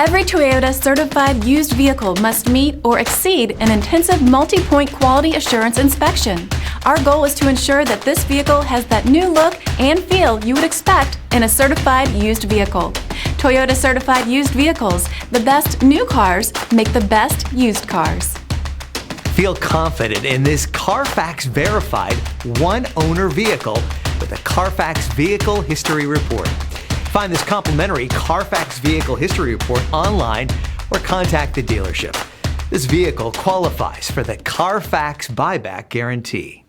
Every Toyota certified used vehicle must meet or exceed an intensive multi-point quality assurance inspection. Our goal is to ensure that this vehicle has that new look and feel you would expect in a certified used vehicle. Toyota certified used vehicles, the best new cars make the best used cars. Feel confident in this Carfax verified one-owner vehicle with a Carfax Vehicle History Report. Find this complimentary Carfax Vehicle History Report online or contact the dealership. This vehicle qualifies for the Carfax Buyback Guarantee.